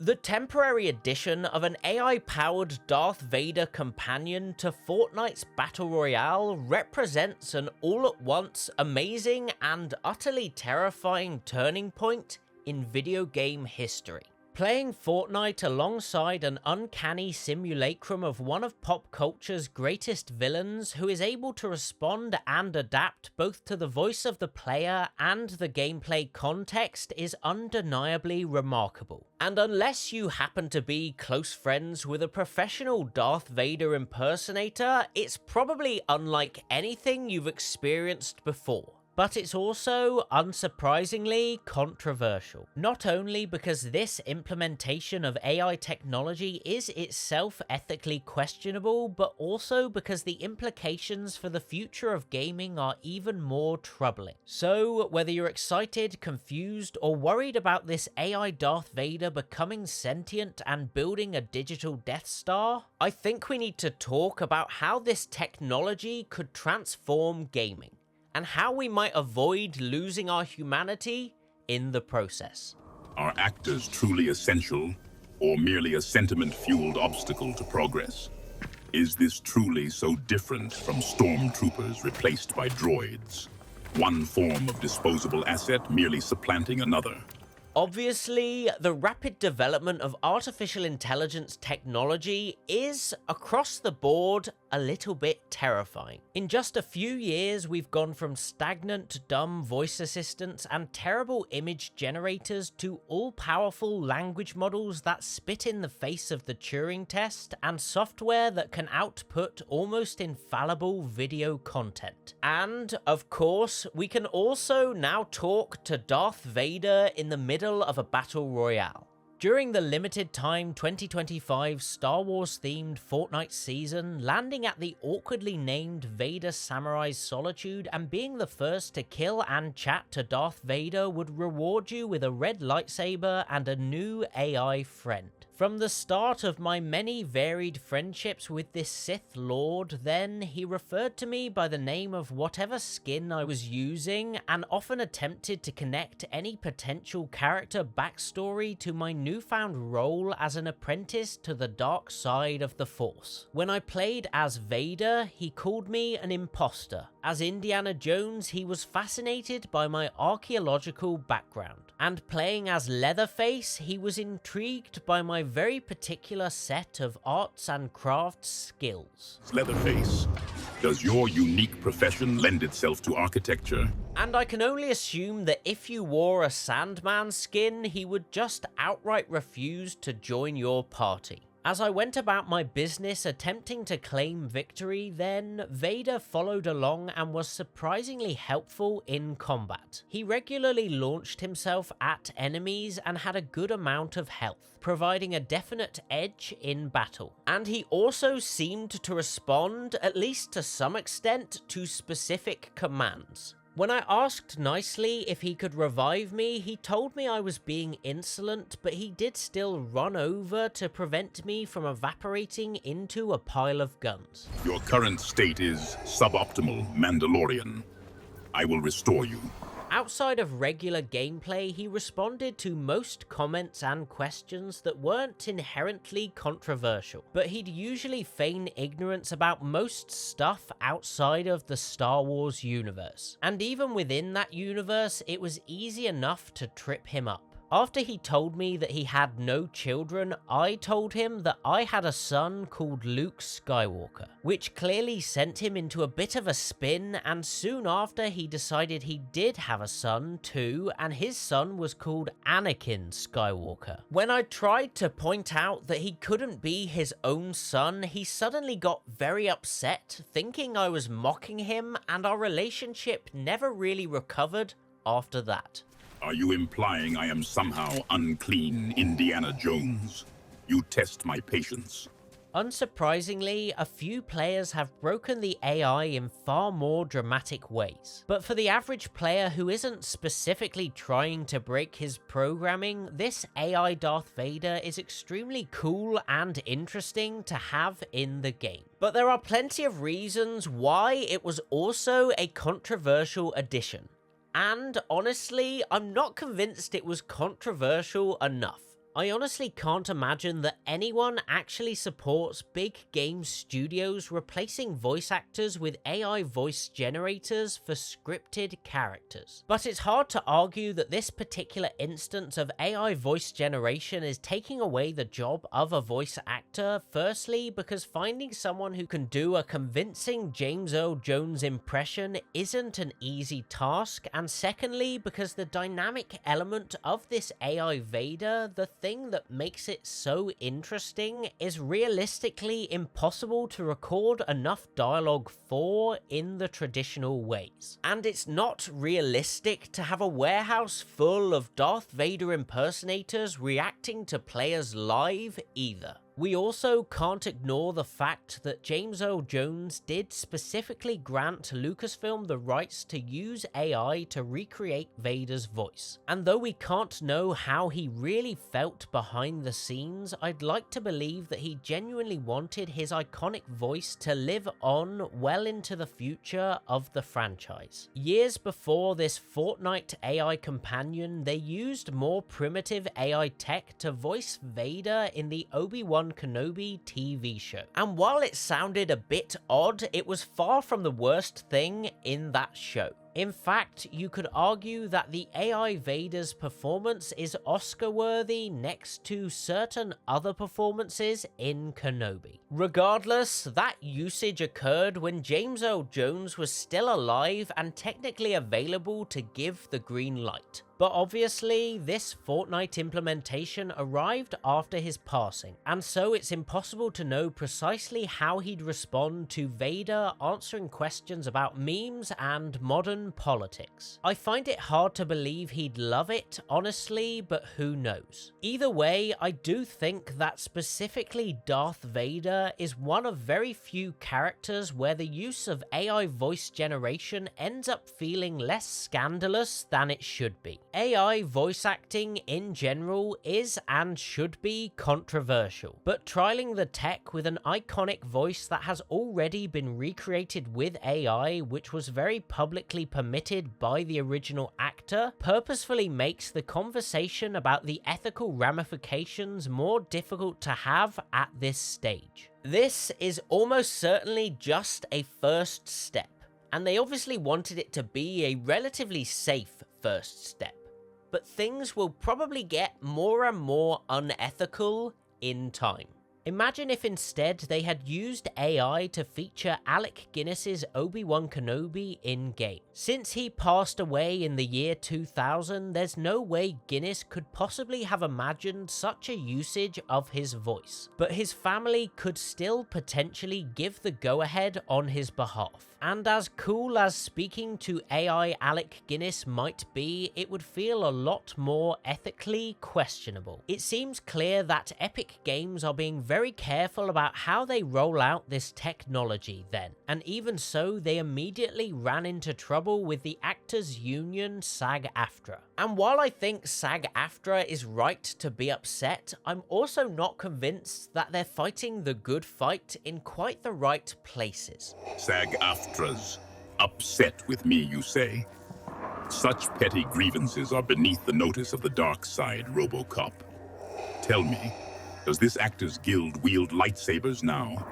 The temporary addition of an AI-powered Darth Vader companion to Fortnite's Battle Royale represents an all-at-once amazing and utterly terrifying turning point in video game history. Playing Fortnite alongside an uncanny simulacrum of one of pop culture's greatest villains who is able to respond and adapt both to the voice of the player and the gameplay context is undeniably remarkable. And unless you happen to be close friends with a professional Darth Vader impersonator, it's probably unlike anything you've experienced before. But it's also, unsurprisingly, controversial. Not only because this implementation of AI technology is itself ethically questionable, but also because the implications for the future of gaming are even more troubling. So, whether you're excited, confused, or worried about this AI Darth Vader becoming sentient and building a digital Death Star, I think we need to talk about how this technology could transform gaming, and how we might avoid losing our humanity in the process. Are actors truly essential, or merely a sentiment-fueled obstacle to progress? Is this truly so different from stormtroopers replaced by droids? One form of disposable asset merely supplanting another. Obviously, the rapid development of artificial intelligence technology is, across the board, a little bit terrifying. In just a few years, we've gone from stagnant, dumb voice assistants and terrible image generators to all-powerful language models that spit in the face of the Turing test and software that can output almost infallible video content. And, of course, we can also now talk to Darth Vader in the middle of a battle royale. During the limited time 2025 Star Wars themed Fortnite season, landing at the awkwardly named Vader Samurai's Solitude and being the first to kill and chat to Darth Vader would reward you with a red lightsaber and a new AI friend. From the start of my many varied friendships with this Sith Lord, then, he referred to me by the name of whatever skin I was using, and often attempted to connect any potential character backstory to my newfound role as an apprentice to the dark side of the Force. When I played as Vader, he called me an imposter. As Indiana Jones, he was fascinated by my archaeological background. And playing as Leatherface, he was intrigued by my very particular set of arts and crafts skills. Leatherface, does your unique profession lend itself to architecture? And I can only assume that if you wore a Sandman skin, he would just outright refuse to join your party. As I went about my business attempting to claim victory, then Vader followed along and was surprisingly helpful in combat. He regularly launched himself at enemies and had a good amount of health, providing a definite edge in battle. And he also seemed to respond, at least to some extent, to specific commands. When I asked nicely if he could revive me, he told me I was being insolent, but he did still run over to prevent me from evaporating into a pile of guns. Your current state is suboptimal, Mandalorian. I will restore you. Outside of regular gameplay, he responded to most comments and questions that weren't inherently controversial, but he'd usually feign ignorance about most stuff outside of the Star Wars universe. And even within that universe, it was easy enough to trip him up. After he told me that he had no children, I told him that I had a son called Luke Skywalker, which clearly sent him into a bit of a spin, and soon after he decided he did have a son too, and his son was called Anakin Skywalker. When I tried to point out that he couldn't be his own son, he suddenly got very upset, thinking I was mocking him, and our relationship never really recovered after that. Are you implying I am somehow unclean Indiana Jones? You test my patience. Unsurprisingly, a few players have broken the AI in far more dramatic ways. But for the average player who isn't specifically trying to break his programming, this AI Darth Vader is extremely cool and interesting to have in the game. But there are plenty of reasons why it was also a controversial addition. And honestly, I'm not convinced it was controversial enough. I honestly can't imagine that anyone actually supports big game studios replacing voice actors with AI voice generators for scripted characters. But it's hard to argue that this particular instance of AI voice generation is taking away the job of a voice actor, firstly because finding someone who can do a convincing James Earl Jones impression isn't an easy task, and secondly because the dynamic element of this AI Vader, the thing that makes it so interesting, is realistically impossible to record enough dialogue for in the traditional ways. And it's not realistic to have a warehouse full of Darth Vader impersonators reacting to players live either. We also can't ignore the fact that James Earl Jones did specifically grant Lucasfilm the rights to use AI to recreate Vader's voice. And though we can't know how he really felt behind the scenes, I'd like to believe that he genuinely wanted his iconic voice to live on well into the future of the franchise. Years before this Fortnite AI companion, they used more primitive AI tech to voice Vader in the Obi-Wan Kenobi TV show. And while it sounded a bit odd, it was far from the worst thing in that show. In fact, you could argue that the AI Vader's performance is Oscar-worthy next to certain other performances in Kenobi. Regardless, that usage occurred when James Earl Jones was still alive and technically available to give the green light. But obviously, this Fortnite implementation arrived after his passing, and so it's impossible to know precisely how he'd respond to Vader answering questions about memes and modern politics. I find it hard to believe he'd love it, honestly, but who knows. Either way, I do think that specifically Darth Vader is one of very few characters where the use of AI voice generation ends up feeling less scandalous than it should be. AI voice acting in general is and should be controversial, but trialing the tech with an iconic voice that has already been recreated with AI, which was very publicly permitted by the original actor, purposefully makes the conversation about the ethical ramifications more difficult to have at this stage. This is almost certainly just a first step, and they obviously wanted it to be a relatively safe first step. But things will probably get more and more unethical in time. Imagine if instead they had used AI to feature Alec Guinness's Obi-Wan Kenobi in-game. Since he passed away in the year 2000, there's no way Guinness could possibly have imagined such a usage of his voice. But his family could still potentially give the go-ahead on his behalf. And as cool as speaking to AI Alec Guinness might be, it would feel a lot more ethically questionable. It seems clear that Epic Games are being very careful about how they roll out this technology then, and even so, they immediately ran into trouble with the actors union SAG-AFTRA. And while I think SAG-AFTRA is right to be upset, I'm also not convinced that they're fighting the good fight in quite the right places. SAG-AFTRA's upset with me, you say? Such petty grievances are beneath the notice of the dark side, RoboCop. Tell me, does this Actors Guild wield lightsabers now?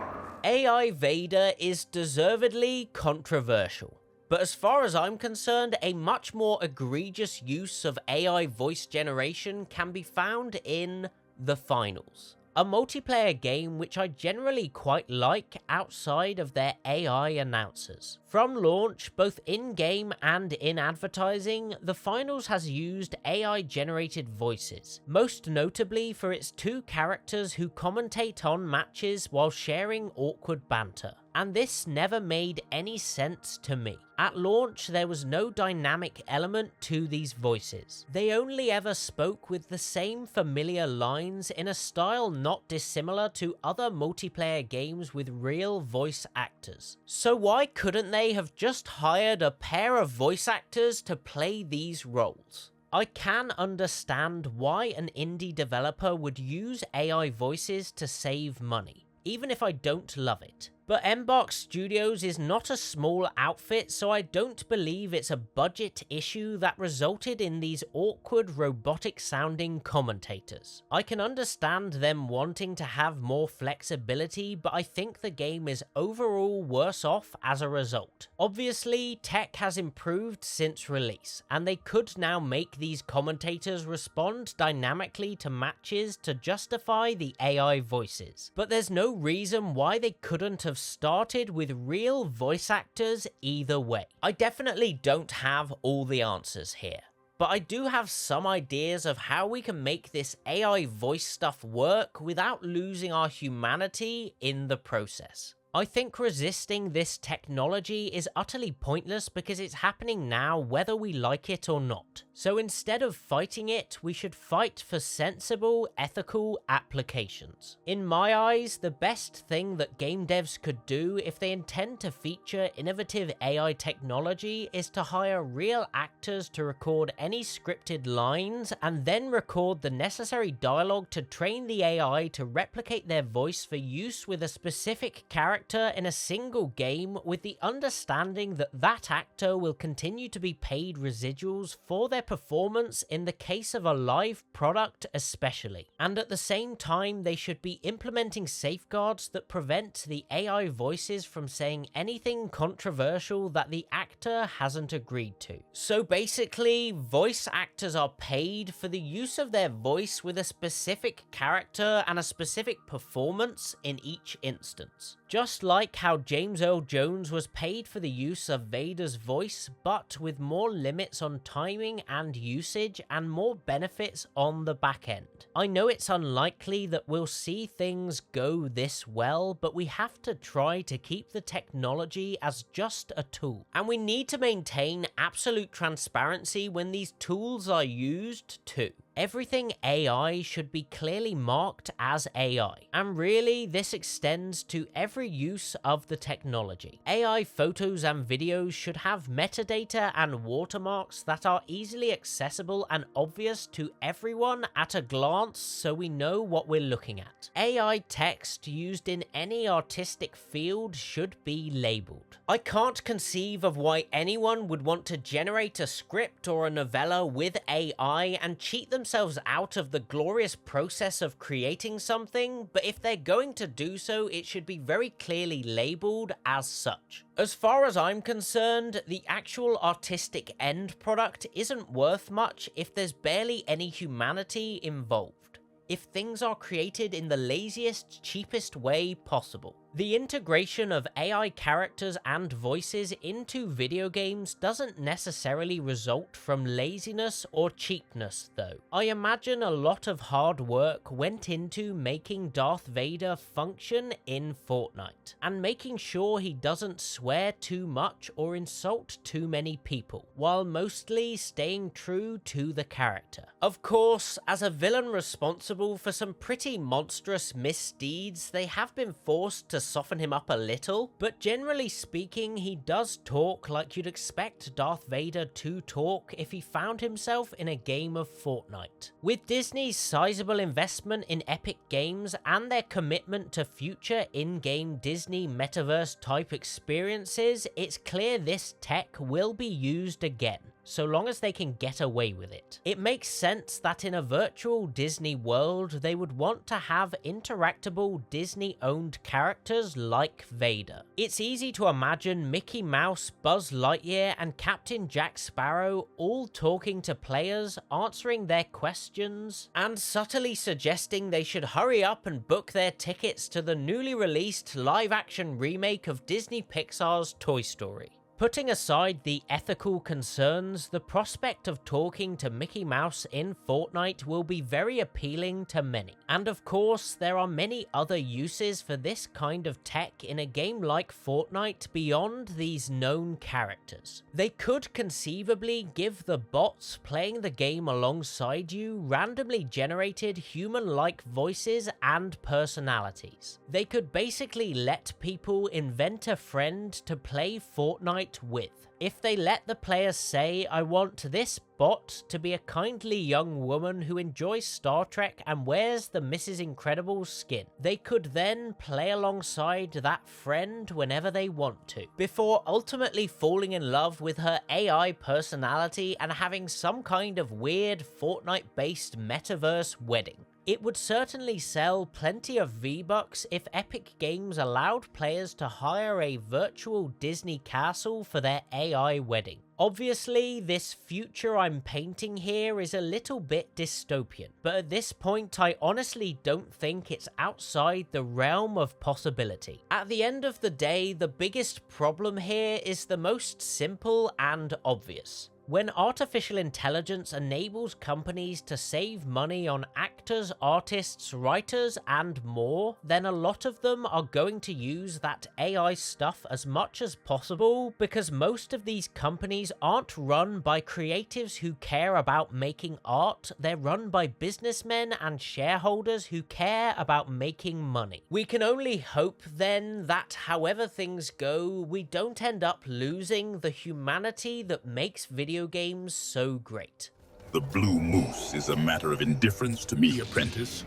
AI Vader is deservedly controversial, but as far as I'm concerned, a much more egregious use of AI voice generation can be found in The Finals, a multiplayer game which I generally quite like outside of their AI announcers. From launch, both in-game and in advertising, The Finals has used AI-generated voices, most notably for its two characters who commentate on matches while sharing awkward banter. And this never made any sense to me. At launch, there was no dynamic element to these voices. They only ever spoke with the same familiar lines in a style not dissimilar to other multiplayer games with real voice actors. So why couldn't they have just hired a pair of voice actors to play these roles? I can understand why an indie developer would use AI voices to save money, even if I don't love it. But Mbox Studios is not a small outfit, so I don't believe it's a budget issue that resulted in these awkward robotic sounding commentators. I can understand them wanting to have more flexibility, but I think the game is overall worse off as a result. Obviously, tech has improved since release, and they could now make these commentators respond dynamically to matches to justify the AI voices. But there's no reason why they couldn't have started with real voice actors either way. I definitely don't have all the answers here, but I do have some ideas of how we can make this AI voice stuff work without losing our humanity in the process. I think resisting this technology is utterly pointless because it's happening now whether we like it or not. So instead of fighting it, we should fight for sensible, ethical applications. In my eyes, the best thing that game devs could do if they intend to feature innovative AI technology is to hire real actors to record any scripted lines and then record the necessary dialogue to train the AI to replicate their voice for use with a specific character in a single game, with the understanding that that actor will continue to be paid residuals for their performance in the case of a live product especially. And at the same time, they should be implementing safeguards that prevent the AI voices from saying anything controversial that the actor hasn't agreed to. So basically, voice actors are paid for the use of their voice with a specific character and a specific performance in each instance. Just like how James Earl Jones was paid for the use of Vader's voice, but with more limits on timing and usage and more benefits on the back end. I know it's unlikely that we'll see things go this well, but we have to try to keep the technology as just a tool. And we need to maintain absolute transparency when these tools are used too. Everything AI should be clearly marked as AI, and really this extends to every use of the technology. AI photos and videos should have metadata and watermarks that are easily accessible and obvious to everyone at a glance so we know what we're looking at. AI text used in any artistic field should be labeled. I can't conceive of why anyone would want to generate a script or a novella with AI and cheat themselves out of the glorious process of creating something, but if they're going to do so, it should be very clearly labeled as such. As far as I'm concerned, the actual artistic end product isn't worth much if there's barely any humanity involved. If things are created in the laziest, cheapest way possible. The integration of AI characters and voices into video games doesn't necessarily result from laziness or cheapness though. I imagine a lot of hard work went into making Darth Vader function in Fortnite, and making sure he doesn't swear too much or insult too many people, while mostly staying true to the character. Of course, as a villain responsible for some pretty monstrous misdeeds, they have been forced to soften him up a little, but generally speaking, he does talk like you'd expect Darth Vader to talk if he found himself in a game of Fortnite. With Disney's sizable investment in Epic Games and their commitment to future in-game Disney metaverse type experiences, it's clear this tech will be used again, so long as they can get away with it. It makes sense that in a virtual Disney world, they would want to have interactable Disney-owned characters like Vader. It's easy to imagine Mickey Mouse, Buzz Lightyear, and Captain Jack Sparrow all talking to players, answering their questions, and subtly suggesting they should hurry up and book their tickets to the newly released live-action remake of Disney Pixar's Toy Story. Putting aside the ethical concerns, the prospect of talking to Mickey Mouse in Fortnite will be very appealing to many. And of course, there are many other uses for this kind of tech in a game like Fortnite beyond these known characters. They could conceivably give the bots playing the game alongside you randomly generated human-like voices and personalities. They could basically let people invent a friend to play Fortnite right with. If they let the players say, I want this bot to be a kindly young woman who enjoys Star Trek and wears the Mrs. Incredible skin, they could then play alongside that friend whenever they want to, before ultimately falling in love with her AI personality and having some kind of weird Fortnite-based metaverse wedding. It would certainly sell plenty of V-Bucks if Epic Games allowed players to hire a virtual Disney castle for their AI wedding. Obviously, this future I'm painting here is a little bit dystopian, but at this point I honestly don't think it's outside the realm of possibility. At the end of the day, the biggest problem here is the most simple and obvious. When artificial intelligence enables companies to save money on actors, artists, writers, and more, then a lot of them are going to use that AI stuff as much as possible, because most of these companies aren't run by creatives who care about making art, they're run by businessmen and shareholders who care about making money. We can only hope then that however things go, we don't end up losing the humanity that makes video games so great. The blue moose is a matter of indifference to me, apprentice.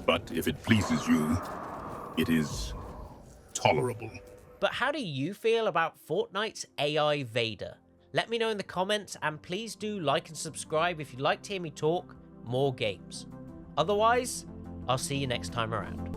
But if it pleases you, it is tolerable. But how do you feel about Fortnite's AI Vader? Let me know in the comments, and please do like and subscribe if you'd like to hear me talk more games. Otherwise, I'll see you next time around.